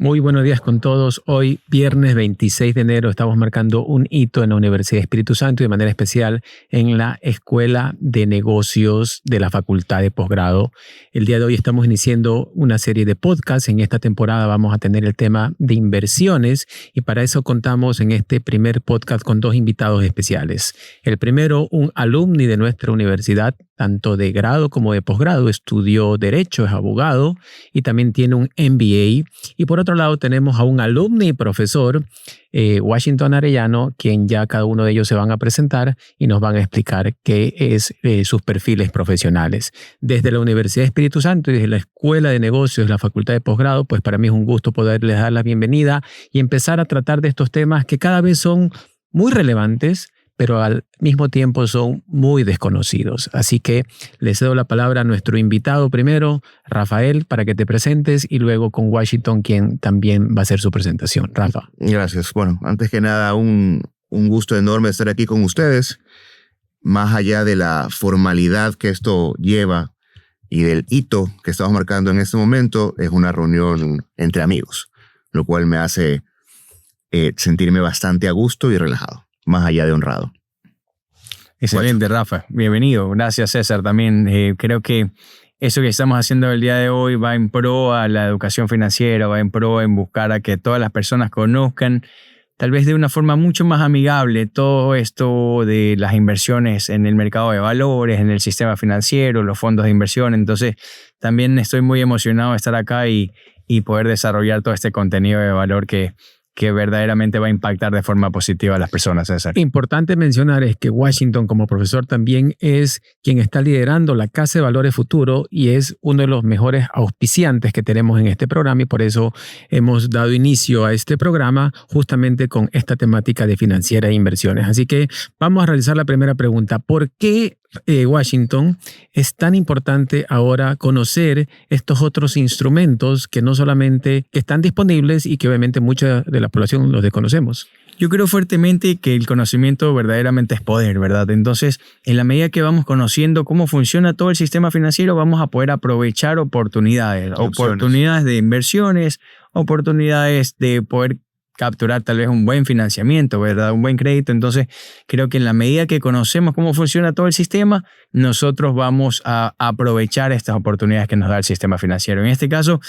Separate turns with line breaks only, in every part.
Muy buenos días con todos. Hoy, viernes 26 de enero, estamos marcando un hito en la Universidad de Espíritu Santo y de manera especial en la Escuela de Negocios de la Facultad de Posgrado. El día de hoy estamos iniciando una serie de podcasts. En esta temporada vamos a tener el tema de inversiones y para eso contamos en este primer podcast con dos invitados especiales. El primero, un alumni de nuestra universidad, tanto de grado como de posgrado, estudió Derecho, es abogado y también tiene un MBA. Y por otro lado tenemos a un alumni y profesor, Washington Arellano, quien ya cada uno de ellos se van a presentar y nos van a explicar qué es sus perfiles profesionales. Desde la Universidad de Espíritu Santo y desde la Escuela de Negocios de la Facultad de Posgrado, pues para mí es un gusto poderles dar la bienvenida y empezar a tratar de estos temas que cada vez son muy relevantes, pero al mismo tiempo son muy desconocidos. Así que le cedo la palabra a nuestro invitado primero, Rafael, para que te presentes y luego con Washington, quien también va a hacer su presentación. Rafa.
Gracias. Bueno, antes que nada, un gusto enorme estar aquí con ustedes. Más allá de la formalidad que esto lleva y del hito que estamos marcando en este momento, es una reunión entre amigos, lo cual me hace sentirme bastante a gusto y relajado. Más allá de honrado.
Excelente, Rafa. Bienvenido. Gracias, César. También creo que eso que estamos haciendo el día de hoy va en pro a la educación financiera, va en pro en buscar a que todas las personas conozcan, tal vez de una forma mucho más amigable, todo esto de las inversiones en el mercado de valores, en el sistema financiero, los fondos de inversión. Entonces, también estoy muy emocionado de estar acá y poder desarrollar todo este contenido de valor que verdaderamente va a impactar de forma positiva a las personas, César.
Importante mencionar es que Washington como profesor también es quien está liderando la Casa de Valores Futuro y es uno de los mejores auspiciantes que tenemos en este programa y por eso hemos dado inicio a este programa justamente con esta temática de financiera e inversiones. Así que vamos a realizar la primera pregunta. ¿Por qué Washington es tan importante ahora conocer estos otros instrumentos que no solamente están disponibles y que obviamente mucha de la población los desconocemos?
Yo creo fuertemente que el conocimiento verdaderamente es poder, ¿verdad? Entonces, en la medida que vamos conociendo cómo funciona todo el sistema financiero, vamos a poder aprovechar oportunidades de inversiones, oportunidades de poder capturar tal vez un buen financiamiento, ¿verdad? Un buen crédito. Entonces, creo que en la medida que conocemos cómo funciona todo el sistema, nosotros vamos a aprovechar estas oportunidades que nos da el sistema financiero. En este caso,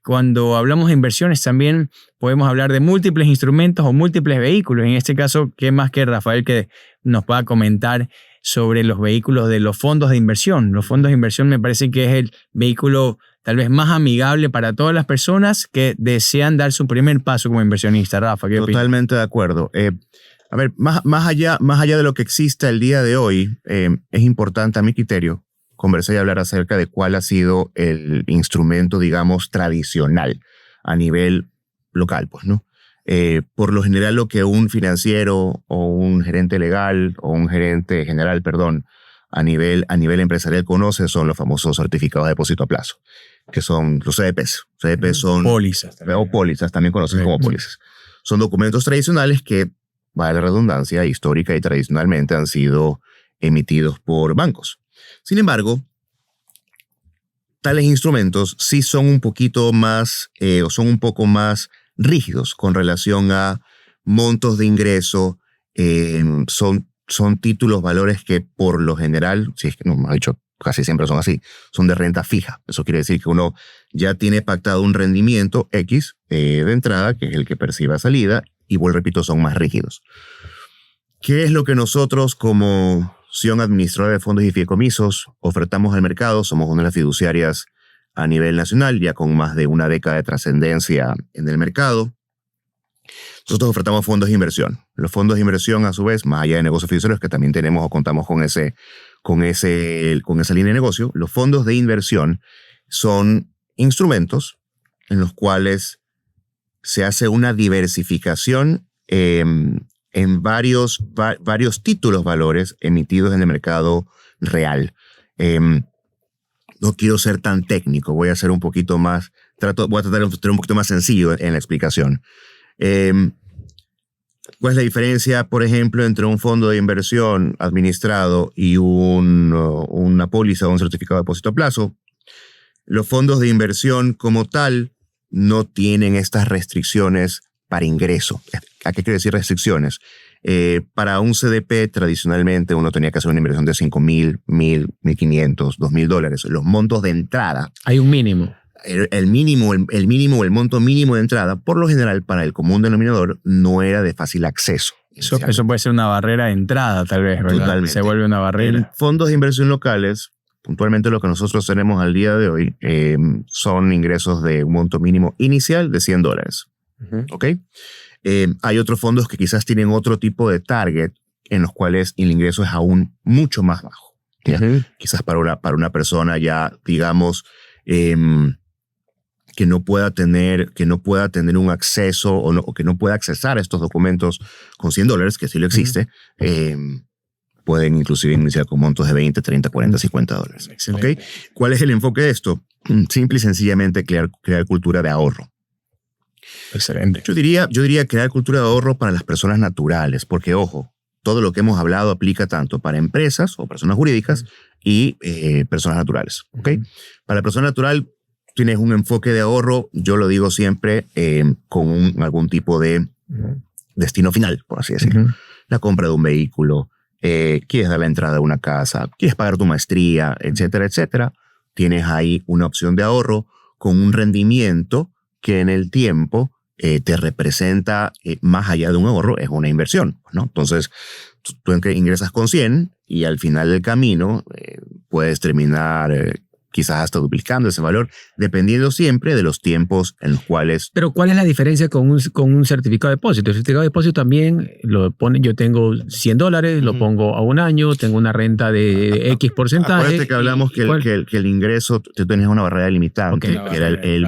cuando hablamos de inversiones, también podemos hablar de múltiples instrumentos o múltiples vehículos. En este caso, ¿qué más que Rafael que nos va a comentar sobre los vehículos de los fondos de inversión? Los fondos de inversión me parece que es el vehículo tal vez más amigable para todas las personas que desean dar su primer paso como inversionista. Rafa, ¿qué opinas?
Totalmente de acuerdo. A ver, más allá de lo que exista el día de hoy, es importante a mi criterio conversar y hablar acerca de cuál ha sido el instrumento, digamos, tradicional a nivel local, pues, ¿no? Por lo general, lo que un financiero o un gerente legal o un gerente general, perdón, a nivel empresarial conoce son los famosos certificados de depósito a plazo, que son los CDPs. CDPs son
pólizas.
O pólizas, también conocidos como pólizas. Son documentos tradicionales que, vale la redundancia, histórica y tradicionalmente han sido emitidos por bancos. Sin embargo, tales instrumentos sí son un poquito más o son un poco más rígidos con relación a montos de ingreso. Son títulos, valores que por lo general, si es que no me ha dicho, casi siempre son así, son de renta fija. Eso quiere decir que uno ya tiene pactado un rendimiento X de entrada, que es el que percibe a salida, y vuelvo, repito, son más rígidos. ¿Qué es lo que nosotros como Sion Administradora de Fondos y Fideicomisos ofertamos al mercado? Somos una de las fiduciarias a nivel nacional, ya con más de una década de trascendencia en el mercado. Nosotros ofertamos fondos de inversión. Los fondos de inversión, a su vez, más allá de negocios fiduciarios, que también tenemos o contamos con esa línea de negocio, los fondos de inversión son instrumentos en los cuales se hace una diversificación en varios títulos valores emitidos en el mercado real. No quiero ser tan técnico, voy a ser un poquito más, voy a tratar de ser un poquito más sencillo en la explicación. ¿Cuál es la diferencia, por ejemplo, entre un fondo de inversión administrado y una póliza o un certificado de depósito a plazo? Los fondos de inversión como tal no tienen estas restricciones para ingreso. ¿A qué quiere decir restricciones? Para un CDP tradicionalmente uno tenía que hacer una inversión de $5,000, $1,000, $1,500, $2,000. Los montos de entrada.
Hay un mínimo.
El mínimo, el monto mínimo de entrada, por lo general para el común denominador, no era de fácil acceso.
Eso puede ser una barrera de entrada, tal vez, ¿verdad?
Totalmente.
Se vuelve una barrera.
En fondos de inversión locales, puntualmente lo que nosotros tenemos al día de hoy, son ingresos de un monto mínimo inicial de $100. ¿Ok? Hay otros fondos que quizás tienen otro tipo de target en los cuales el ingreso es aún mucho más bajo. Quizás para una persona ya, digamos, que no pueda tener un acceso o que no pueda accesar a estos documentos con $100, que sí lo existe, pueden inclusive iniciar con montos de $20, $30, $40, $50. ¿Okay? ¿Cuál es el enfoque de esto? Simple y sencillamente crear cultura de ahorro.
Excelente.
Yo diría crear cultura de ahorro para las personas naturales, porque ojo, todo lo que hemos hablado aplica tanto para empresas o personas jurídicas y personas naturales. ¿Okay? Para la persona natural tienes un enfoque de ahorro, yo lo digo siempre, con algún tipo de destino final, por así decirlo. La compra de un vehículo, quieres dar la entrada a una casa, quieres pagar tu maestría, etcétera, etcétera. Tienes ahí una opción de ahorro con un rendimiento que en el tiempo te representa, más allá de un ahorro, es una inversión, ¿no? Entonces, tú ingresas con 100 y al final del camino puedes terminar quizás hasta duplicando ese valor, dependiendo siempre de los tiempos en los cuales...
Pero ¿cuál es la diferencia con un certificado de depósito? El certificado de depósito también lo pone, yo tengo $100, lo pongo a un año, tengo una renta de X porcentaje.
Acuérdate que hablamos que el ingreso, tú tenías una barrera limitante, que era el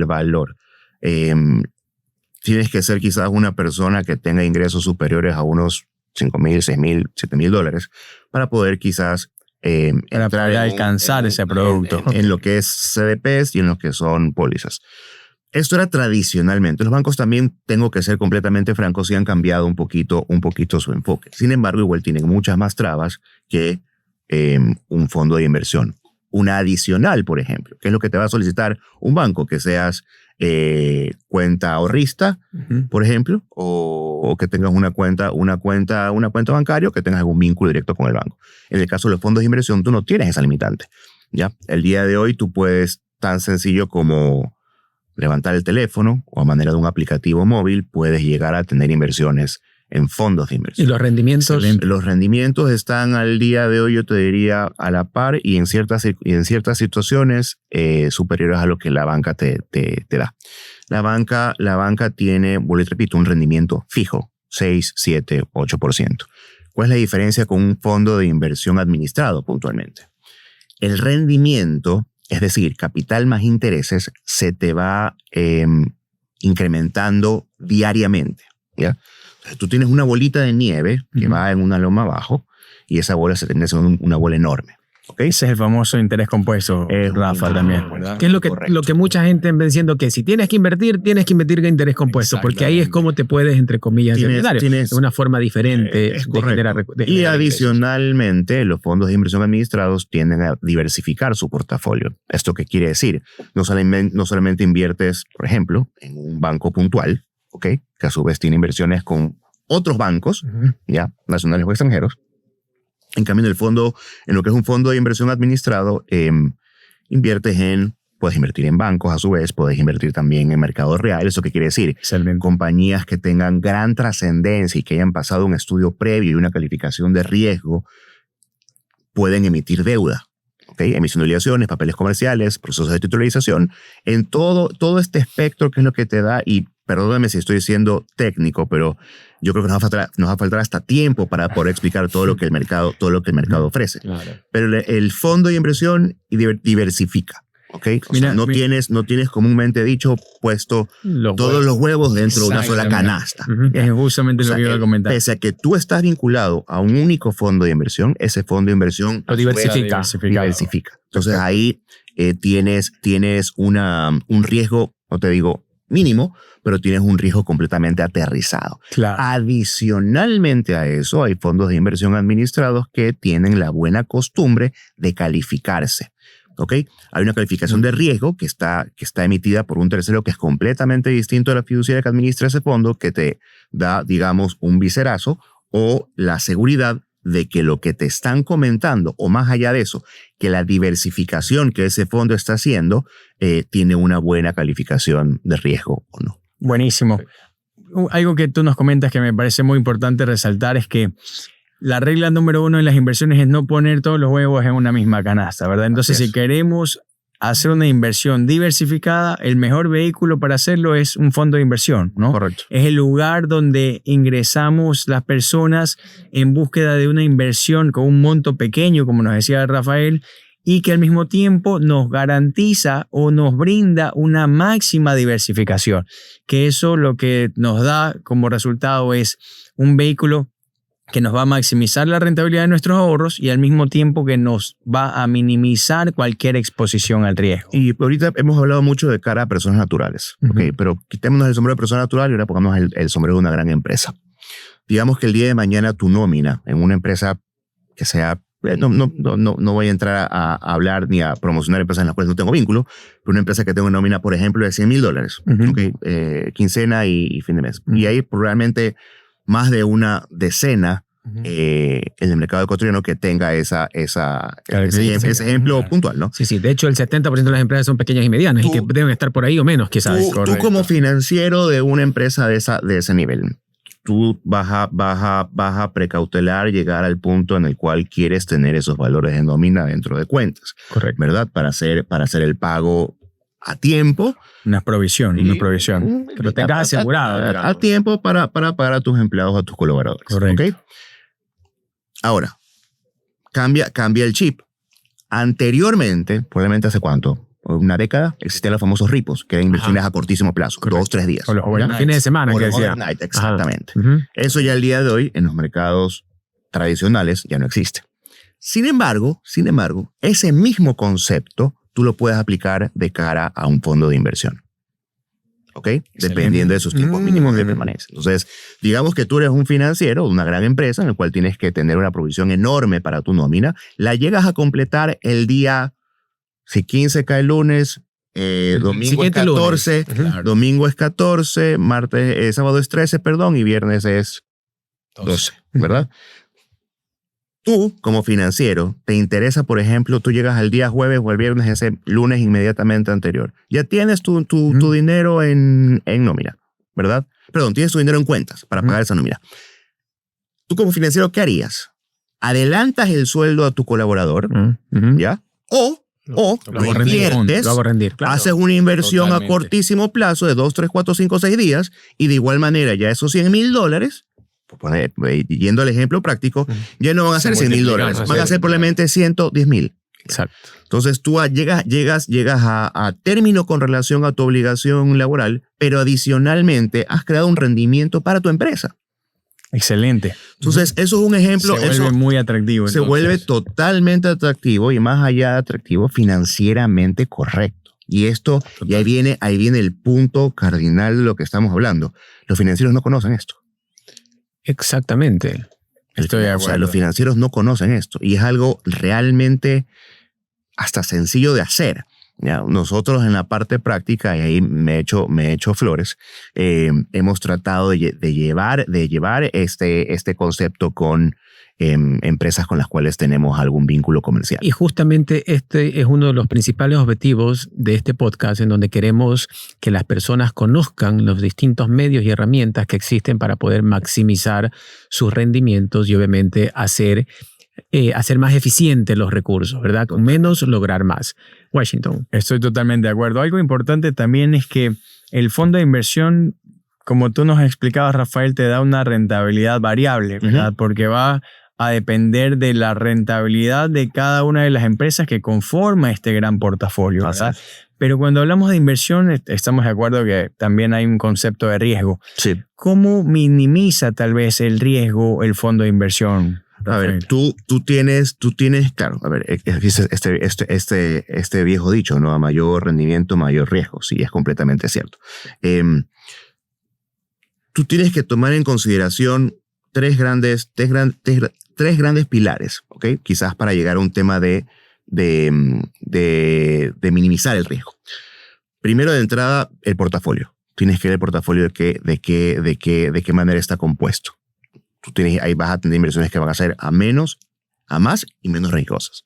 valor. Tienes que ser quizás una persona que tenga ingresos superiores a unos $5,000, $6,000, $7,000 para poder quizás
para poder alcanzar ese producto.
En lo que es CDPs y en lo que son pólizas. Esto era tradicionalmente. Los bancos también, tengo que ser completamente franco, sí han cambiado un poquito su enfoque. Sin embargo, igual tienen muchas más trabas que un fondo de inversión. Una adicional, por ejemplo, que es lo que te va a solicitar un banco, que seas cuenta ahorrista, por ejemplo, o que tengas una cuenta bancaria, o que tengas algún vínculo directo con el banco. En el caso de los fondos de inversión, tú no tienes esa limitante. ¿Ya? El día de hoy tú puedes, tan sencillo como levantar el teléfono o a manera de un aplicativo móvil, puedes llegar a tener inversiones en fondos de inversión.
¿Y los rendimientos?
Los rendimientos están al día de hoy, yo te diría, a la par y en ciertas situaciones superiores a lo que la banca te da. La banca tiene, vuelvo y repito, un rendimiento fijo, 6, 7, 8%. ¿Cuál es la diferencia con un fondo de inversión administrado puntualmente? El rendimiento, es decir, capital más intereses, se te va incrementando diariamente, ¿ya? Tú tienes una bolita de nieve que va en una loma abajo y esa bola se tiende a ser una bola enorme. ¿Okay?
Ese es el famoso interés compuesto, Rafa, también.
¿Verdad? Que es lo que mucha gente ven diciendo que si tienes que invertir en interés compuesto, porque ahí es como te puedes, entre comillas, tienes una forma diferente de generar.
Y adicionalmente, los fondos de inversión administrados tienden a diversificar su portafolio. ¿Esto qué quiere decir? No solamente inviertes, por ejemplo, en un banco puntual, ¿okay? Que a su vez tiene inversiones con otros bancos, ya, nacionales o extranjeros. En cambio, en lo que es un fondo de inversión administrado, puedes invertir en bancos, a su vez, puedes invertir también en mercados reales. ¿Eso qué quiere decir?
Excelente.
Compañías que tengan gran trascendencia y que hayan pasado un estudio previo y una calificación de riesgo, pueden emitir deuda. ¿Okay? Emisión de obligaciones, papeles comerciales, procesos de titularización, en todo este espectro que es lo que te da, y perdóname si estoy siendo técnico, pero yo creo que nos va a faltar hasta tiempo para poder explicar todo lo que el mercado ofrece. Claro. Pero el fondo de inversión diversifica. ¿Okay? No tienes comúnmente dicho puesto todos los huevos dentro de una sola canasta.
Es justamente lo que iba a comentar.
Pese a que tú estás vinculado a un único fondo de inversión, ese fondo de inversión
lo diversifica.
Entonces ahí tienes un riesgo, no te digo mínimo, pero tienes un riesgo completamente aterrizado.
Claro.
Adicionalmente a eso, hay fondos de inversión administrados que tienen la buena costumbre de calificarse. ¿ok? Hay una calificación de riesgo que está emitida por un tercero que es completamente distinto a la fiduciaria que administra ese fondo, que te da, digamos, un viserazo o la seguridad de que lo que te están comentando, o más allá de eso, que la diversificación que ese fondo está haciendo tiene una buena calificación de riesgo o no.
Buenísimo. Algo que tú nos comentas que me parece muy importante resaltar es que la regla número 1 en las inversiones es no poner todos los huevos en una misma canasta, ¿verdad? Entonces, si queremos hacer una inversión diversificada, el mejor vehículo para hacerlo es un fondo de inversión, ¿no?
Correcto.
Es el lugar donde ingresamos las personas en búsqueda de una inversión con un monto pequeño, como nos decía Rafael, y que al mismo tiempo nos garantiza o nos brinda una máxima diversificación, que eso lo que nos da como resultado es un vehículo que nos va a maximizar la rentabilidad de nuestros ahorros y al mismo tiempo que nos va a minimizar cualquier exposición al riesgo.
Y ahorita hemos hablado mucho de cara a personas naturales, ¿ok? Pero quitémonos el sombrero de persona natural y ahora pongamos el sombrero de una gran empresa. Digamos que el día de mañana tu nómina en una empresa que sea, no voy a entrar a hablar ni a promocionar empresas en las cuales no tengo vínculo, pero una empresa que tenga una nómina, por ejemplo, de $100,000, ¿ok? Quincena y fin de mes. Y hay probablemente más de una decena en el mercado ecuatoriano que tenga ese ejemplo puntual, ¿no?
Sí. De hecho, el 70% de las empresas son pequeñas y medianas y que deben estar por ahí o menos, quizás.
Tú como financiero de una empresa de ese nivel, tú vas a precautelar llegar al punto en el cual quieres tener esos valores de nómina dentro de cuentas.
Correcto.
¿Verdad? Para hacer el pago a tiempo.
Una provisión.
Que lo tengas asegurado.
A tiempo para pagar a tus empleados, a tus colaboradores.
Correcto.
¿Okay? Ahora, cambia el chip. Anteriormente, probablemente hace cuánto, una década, existían los famosos repos, que eran inversiones a cortísimo plazo, 2-3 días.
O los fines de semana,
o
que
los
decía.
overnight, exactamente. Eso ya el día de hoy, en los mercados tradicionales, ya no existe. Sin embargo, ese mismo concepto tú lo puedes aplicar de cara a un fondo de inversión. ¿Ok? Dependiendo de sus tiempos mínimos de permanencia. Entonces, digamos que tú eres un financiero de una gran empresa en el cual tienes que tener una provisión enorme para tu nómina. La llegas a completar el día, si 15 cae el lunes, domingo es 14, domingo es 14, sábado es 13, perdón, y viernes es 12, ¿verdad? Tú, como financiero, te interesa, por ejemplo, tú llegas al día jueves o el viernes, ese lunes inmediatamente anterior. Ya tienes tu dinero en nómina, ¿verdad? Perdón, tienes tu dinero en cuentas para pagar esa nómina. Tú, como financiero, ¿qué harías? Adelantas el sueldo a tu colaborador, ¿ya? O lo inviertes,
lo hago rendir, claro.
Haces una inversión a cortísimo plazo de 2, 3, 4, 5, 6 días y de igual manera ya esos $100,000, yendo al ejemplo práctico, ya no van a ser $100,000, van a ser probablemente 110,000.
Exacto.
Entonces tú llegas a término con relación a tu obligación laboral, pero adicionalmente has creado un rendimiento para tu empresa.
Excelente.
Entonces eso es un ejemplo.
Se vuelve muy atractivo.
Se vuelve totalmente atractivo y más allá de atractivo, financieramente correcto. Y esto, y ahí viene el punto cardinal de lo que estamos hablando. Los financieros no conocen esto.
Exactamente.
Estoy de acuerdo.
O sea, los financieros no conocen esto y es algo realmente hasta sencillo de hacer. ¿Ya? Nosotros en la parte práctica, y ahí me he hecho flores, hemos tratado de llevar este concepto con empresas con las cuales tenemos algún vínculo comercial.
Y justamente este es uno de los principales objetivos de este podcast, en donde queremos que las personas conozcan los distintos medios y herramientas que existen para poder maximizar sus rendimientos y obviamente hacer más eficientes los recursos, ¿verdad? Con menos lograr más. Washington.
Estoy totalmente de acuerdo. Algo importante también es que el fondo de inversión, como tú nos explicabas, Rafael, te da una rentabilidad variable, ¿verdad? Porque va a depender de la rentabilidad de cada una de las empresas que conforma este gran portafolio, ¿verdad? Pero cuando hablamos de inversión, estamos de acuerdo que también hay un concepto de riesgo.
Sí.
¿Cómo minimiza tal vez el riesgo el fondo de inversión?
A ver, tú tienes, claro, a ver, este viejo dicho, ¿no? A mayor rendimiento, mayor riesgo. Sí, es completamente cierto. Tú tienes que tomar en consideración tres grandes pilares, ¿ok? Quizás para llegar a un tema de minimizar el riesgo. Primero, de entrada, el portafolio. Tienes que ver el portafolio de qué manera está compuesto. Ahí vas a tener inversiones que van a ser a más y menos riesgosas.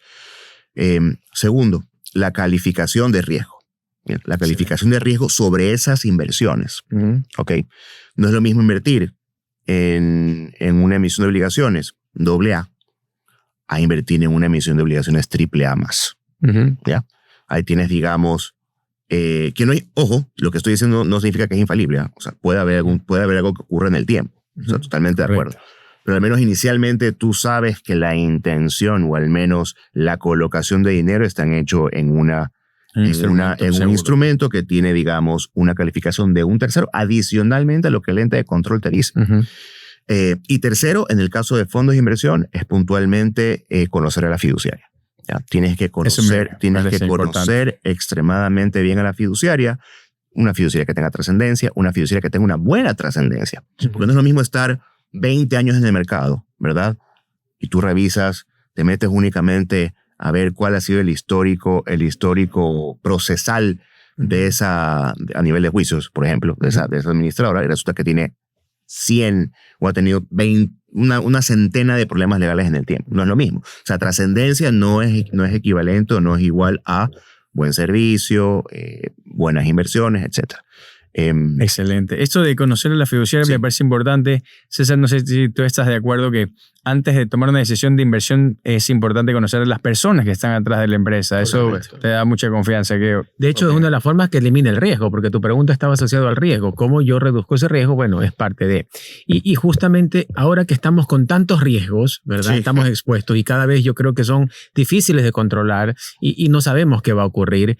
Segundo, la calificación de riesgo. Bien, la calificación de riesgo sobre esas inversiones. Okay. No es lo mismo invertir en una emisión de obligaciones AA a invertir en una emisión de obligaciones AAA más. ¿Ya? Ahí tienes, digamos, que no hay, ojo, lo que estoy diciendo no significa que es infalible. O sea, puede haber algo que ocurra en el tiempo. O sea, totalmente de acuerdo. Pero al menos inicialmente tú sabes que la intención o al menos la colocación de dinero están hecho en un instrumento que tiene, digamos, una calificación de un tercero adicionalmente a lo que el ente de control te dice. Y tercero, en el caso de fondos de inversión, es puntualmente conocer a la fiduciaria. ¿Ya? Tienes que conocer extremadamente bien a la fiduciaria, una fiduciaria que tenga trascendencia, una fiduciaria que tenga una buena trascendencia. Porque no es lo mismo estar 20 años en el mercado, ¿verdad? Y tú revisas, te metes únicamente a ver cuál ha sido el histórico procesal de esa, a nivel de juicios, por ejemplo, de esa administradora, y resulta que tiene 100 o ha tenido 20, una centena de problemas legales en el tiempo. No es lo mismo. O sea, trascendencia no es equivalente o no es igual a buen servicio, buenas inversiones, etc.
Excelente. Esto de conocer a la fiduciaria me parece importante. César, no sé si tú estás de acuerdo que antes de tomar una decisión de inversión es importante conocer a las personas que están atrás de la empresa. Eso te da mucha confianza.
De hecho, es una de las formas que elimina el riesgo, porque tu pregunta estaba asociada al riesgo. ¿Cómo yo reduzco ese riesgo? Bueno, es parte de... Y justamente ahora que estamos con tantos riesgos, ¿verdad? Sí. Estamos expuestos y cada vez yo creo que son difíciles de controlar y no sabemos qué va a ocurrir.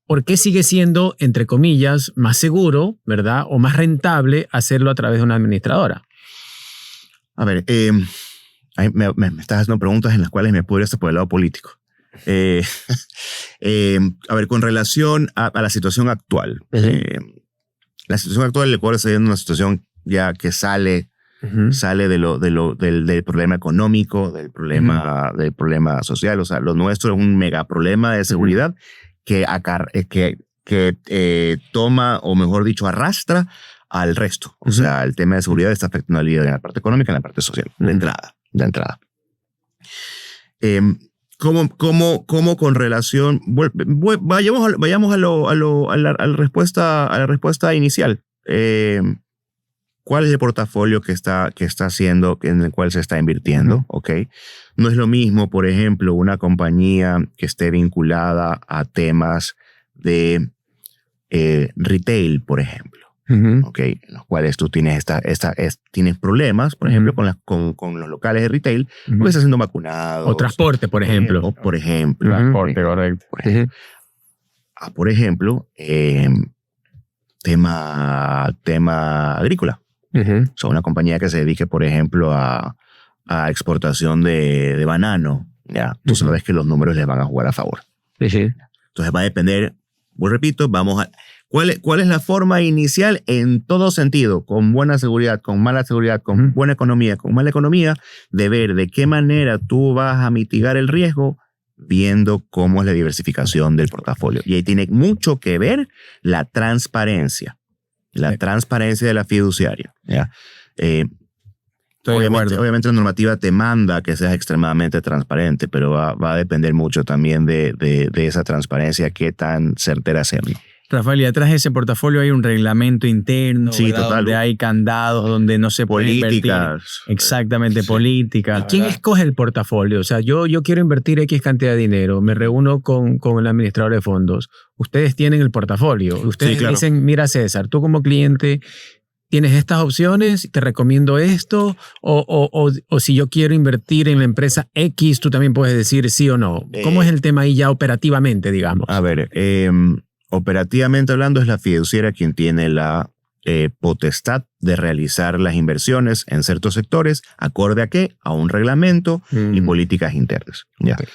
¿Por qué sigue siendo, entre comillas, más seguro, ¿verdad? O más rentable hacerlo a través de una administradora?
A ver, me estás haciendo preguntas en las cuales me puedo ir hasta por el lado político. A ver, con relación a la situación actual. La situación actual del Ecuador está viendo una situación ya que sale del problema económico, del problema social. O sea, lo nuestro es un mega problema de seguridad que toma, o mejor dicho, arrastra al resto. O sea, el tema de seguridad está afectando en la parte económica y en la parte social, de entrada. ¿Cómo con relación? Vayamos a la respuesta inicial. ¿Cuál es el portafolio que está haciendo, en el cual se está invirtiendo? Okay. No es lo mismo, por ejemplo, una compañía que esté vinculada a temas de retail, por ejemplo. Okay, en los cuales tú tienes tienes problemas, por ejemplo, con los locales de retail, porque estás siendo vacunado.
O transporte, por ejemplo.
Transporte, correcto.
Por ejemplo, tema agrícola. O sea, una compañía que se dedique, por ejemplo, a exportación de banano. Ya, tú sabes que los números les van a jugar a favor. Entonces va a depender, repito, ¿Cuál es la forma inicial en todo sentido? Con buena seguridad, con mala seguridad, con buena economía, con mala economía, de ver de qué manera tú vas a mitigar el riesgo viendo cómo es la diversificación del portafolio. Y ahí tiene mucho que ver la transparencia. Transparencia de la fiduciaria. ¿Ya? Obviamente la normativa te manda que seas extremadamente transparente, pero va a depender mucho también de esa transparencia, qué tan certera sea.
Rafael, y atrás de ese portafolio hay un reglamento interno, donde hay candados, donde no se puede invertir. Exactamente, política.
¿Quién escoge el portafolio? O sea, yo quiero invertir X cantidad de dinero, me reúno con el administrador de fondos. Ustedes tienen el portafolio. Ustedes dicen, mira César, tú como cliente tienes estas opciones, te recomiendo esto, o si yo quiero invertir en la empresa X, tú también puedes decir sí o no. ¿Cómo es el tema ahí ya operativamente, digamos?
A ver, operativamente hablando, es la fiduciaria quien tiene la potestad de realizar las inversiones en ciertos sectores, acorde a qué, a un reglamento y políticas internas. ¿Ya? Okay.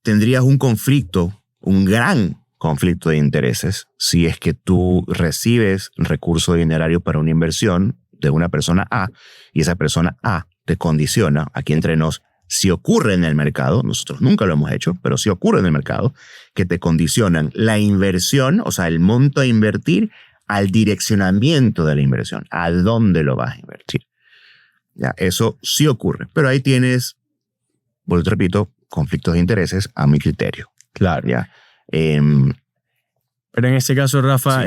Tendrías un gran conflicto de intereses si es que tú recibes recurso dinerario para una inversión de una persona A y esa persona A te condiciona, aquí entre nos, si ocurre en el mercado, nosotros nunca lo hemos hecho, pero sí ocurre en el mercado, que te condicionan la inversión, o sea, el monto a invertir, al direccionamiento de la inversión, a dónde lo vas a invertir. Ya, eso sí ocurre, pero ahí tienes, pues te repito, conflictos de intereses a mi criterio.
Claro.
Ya.
Pero en este caso, Rafa,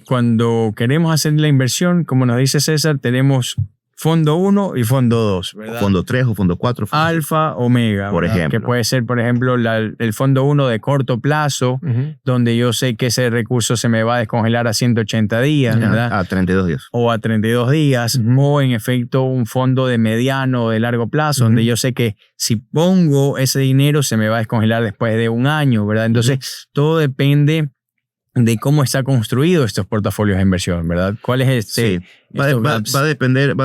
cuando queremos hacer la inversión, como nos dice César, tenemos fondo 1 y fondo 2, ¿verdad?
O fondo 3 o fondo 4.
Alfa, omega,
por ejemplo.
Que puede ser, por ejemplo, el fondo 1 de corto plazo, donde yo sé que ese recurso se me va a descongelar a 180 días, ¿verdad?
A 32 días.
O a 32 días, o en efecto un fondo de mediano o de largo plazo, donde yo sé que si pongo ese dinero se me va a descongelar después de un año, ¿verdad? Entonces, todo depende de cómo está construido estos portafolios de inversión, ¿verdad? ¿Cuál es
Sí, va a depender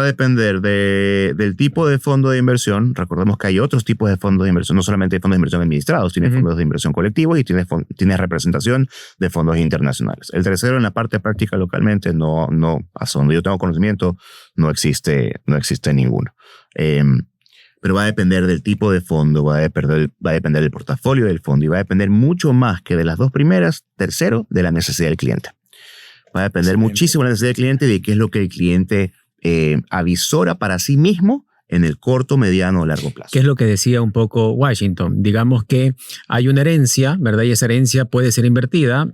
del tipo de fondo de inversión. Recordemos que hay otros tipos de fondos de inversión, no solamente hay fondos de inversión administrados, tienes fondos de inversión colectivos y tienes representación de fondos internacionales. El tercero, en la parte práctica localmente, no, hasta donde yo tengo conocimiento, no existe ninguno. Pero va a depender del tipo de fondo, va a depender del portafolio del fondo y va a depender mucho más que de las dos primeras, tercero, de la necesidad del cliente. Va a depender muchísimo de la necesidad del cliente y de qué es lo que el cliente avisora para sí mismo en el corto, mediano o largo plazo.
¿Qué es lo que decía un poco Washington? Digamos que hay una herencia, ¿verdad? Y esa herencia puede ser invertida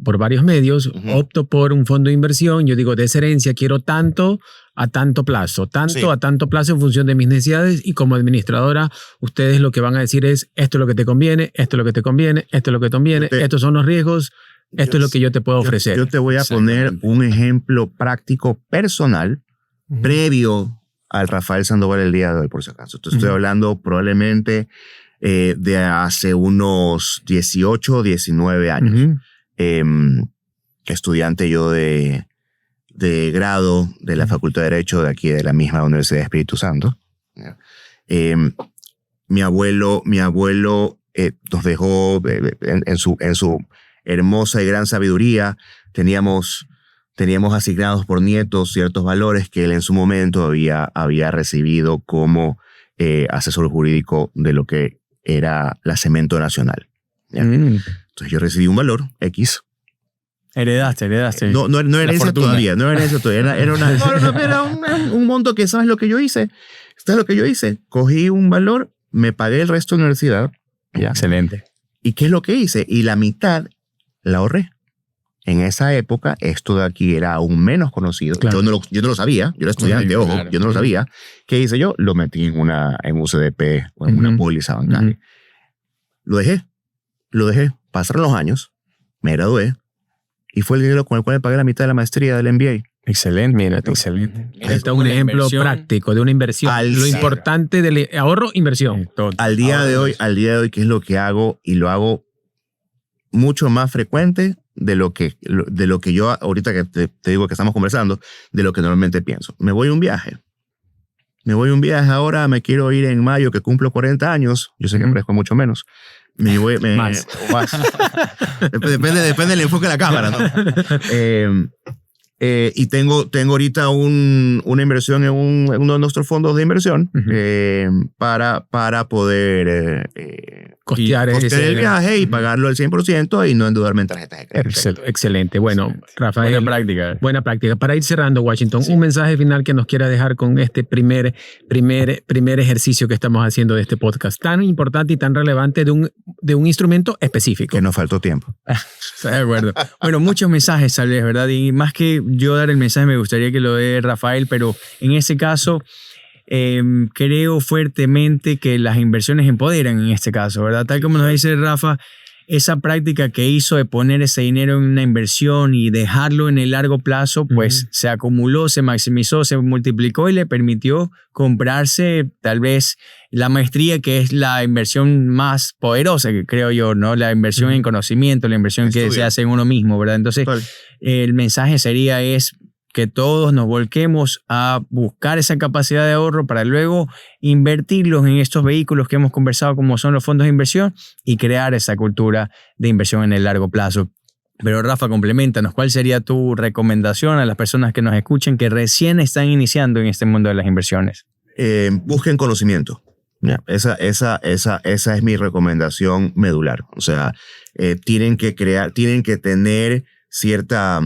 por varios medios. Opto por un fondo de inversión. Yo digo, de esa herencia quiero tanto a tanto plazo, a tanto plazo en función de mis necesidades, y como administradora, ustedes lo que van a decir es, esto es lo que te conviene, esto es lo que te conviene, esto es lo que te conviene, estos son los riesgos, esto es lo que yo te puedo ofrecer.
Yo te voy a poner un ejemplo práctico personal previo al Rafael Sandoval el día de hoy, por si acaso. Entonces, estoy hablando probablemente de hace unos 18 o 19 años. Estudiante yo de grado de la Facultad de Derecho de aquí, de la misma Universidad de Espíritu Santo. Mi abuelo nos dejó en su hermosa y gran sabiduría. Teníamos asignados por nietos ciertos valores que él en su momento había recibido como asesor jurídico de lo que era la Cemento Nacional. Entonces yo recibí un valor X.
Heredaste.
No herencia todavía, era un monto que, ¿sabes lo que yo hice? ¿Sabes lo que yo hice? Cogí un valor, me pagué el resto de la universidad.
¿Ya? Excelente.
¿Y qué es lo que hice? Y la mitad la ahorré. En esa época, esto de aquí era aún menos conocido. Claro. Yo no lo sabía. Yo era estudiante, ojo. Yo no lo sabía. ¿Qué hice yo? Lo metí en un CDP o en una póliza bancaria. Lo dejé. Pasaron los años. Me gradué. Y fue el dinero con el cual pagué la mitad de la maestría del MBA.
Excelente, mira, excelente.
Este es un ejemplo práctico de una inversión. Lo importante del ahorro, inversión.
Al día de hoy, ¿qué es lo que hago? Y lo hago mucho más frecuente de lo que yo, ahorita que te digo que estamos conversando, de lo que normalmente pienso. Me voy a un viaje ahora, me quiero ir en mayo, que cumplo 40 años. Yo sé que parezco mucho menos. Más. Depende del enfoque de la cámara, ¿no? Y tengo ahorita una inversión en uno de nuestros fondos de inversión para poder costear el viaje y pagarlo al 100% y no endeudarme en tarjetas de crédito.
Excelente. Bueno, Rafael.
Buena práctica.
Para ir cerrando, Washington, un mensaje final que nos quiera dejar con este primer ejercicio que estamos haciendo de este podcast tan importante y tan relevante de un instrumento específico.
Que nos faltó tiempo.
De acuerdo. Bueno, muchos mensajes, tal vez, ¿verdad? Y más que yo dar el mensaje, me gustaría que lo dé Rafael, pero en ese caso creo fuertemente que las inversiones empoderan en este caso, ¿verdad? Tal como nos dice Rafa, esa práctica que hizo de poner ese dinero en una inversión y dejarlo en el largo plazo, pues se acumuló, se maximizó, se multiplicó y le permitió comprarse tal vez la maestría, que es la inversión más poderosa, que creo yo, ¿no? La inversión en conocimiento, la inversión que se hace en uno mismo, ¿verdad? Entonces, el mensaje sería que todos nos volquemos a buscar esa capacidad de ahorro para luego invertirlos en estos vehículos que hemos conversado, como son los fondos de inversión, y crear esa cultura de inversión en el largo plazo. Pero Rafa, compleméntanos, ¿cuál sería tu recomendación a las personas que nos escuchen que recién están iniciando en este mundo de las inversiones?
Busquen conocimiento. Esa es mi recomendación medular. O sea, tienen que tener cierta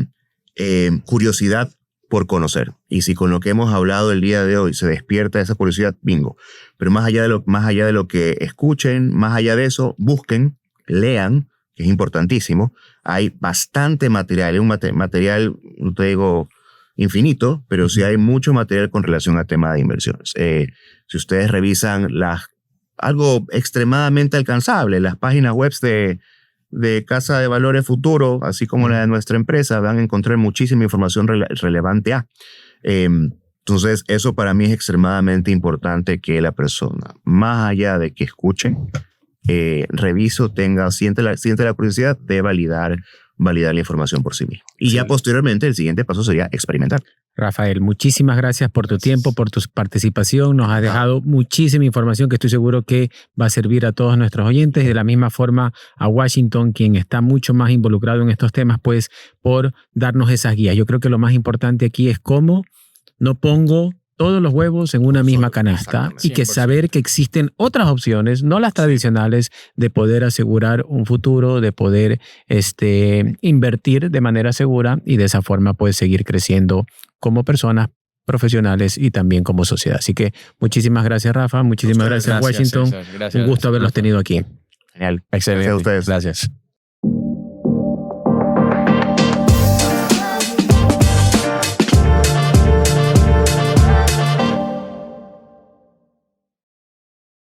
curiosidad por conocer. Y si con lo que hemos hablado el día de hoy se despierta esa curiosidad, bingo. Pero más allá de lo que escuchen, más allá de eso, busquen, lean, que es importantísimo. Hay bastante material, un material, no te digo infinito, pero sí hay mucho material con relación al tema de inversiones. Si ustedes revisan algo extremadamente alcanzable, las páginas web de Casa de Valores Futuro, así como la de nuestra empresa, van a encontrar muchísima información relevante entonces, eso para mí es extremadamente importante, que la persona, más allá de que escuche, siente la curiosidad de validar la información por sí mismo. Y ya posteriormente el siguiente paso sería experimentar.
Rafael, muchísimas gracias por tu tiempo, por tu participación. Nos has dejado muchísima información que estoy seguro que va a servir a todos nuestros oyentes. De la misma forma a Washington, quien está mucho más involucrado en estos temas, pues por darnos esas guías. Yo creo que lo más importante aquí es cómo no pongo todos los huevos en una misma canasta, y que saber que existen otras opciones, no las tradicionales, de poder asegurar un futuro, de poder invertir de manera segura, y de esa forma pues seguir creciendo como personas profesionales y también como sociedad. Así que muchísimas gracias, Rafa. Muchísimas gracias, Washington.
César. Gracias.
Un gusto haberlos tenido aquí.
Genial.
Excelente.
Gracias a ustedes.
Gracias.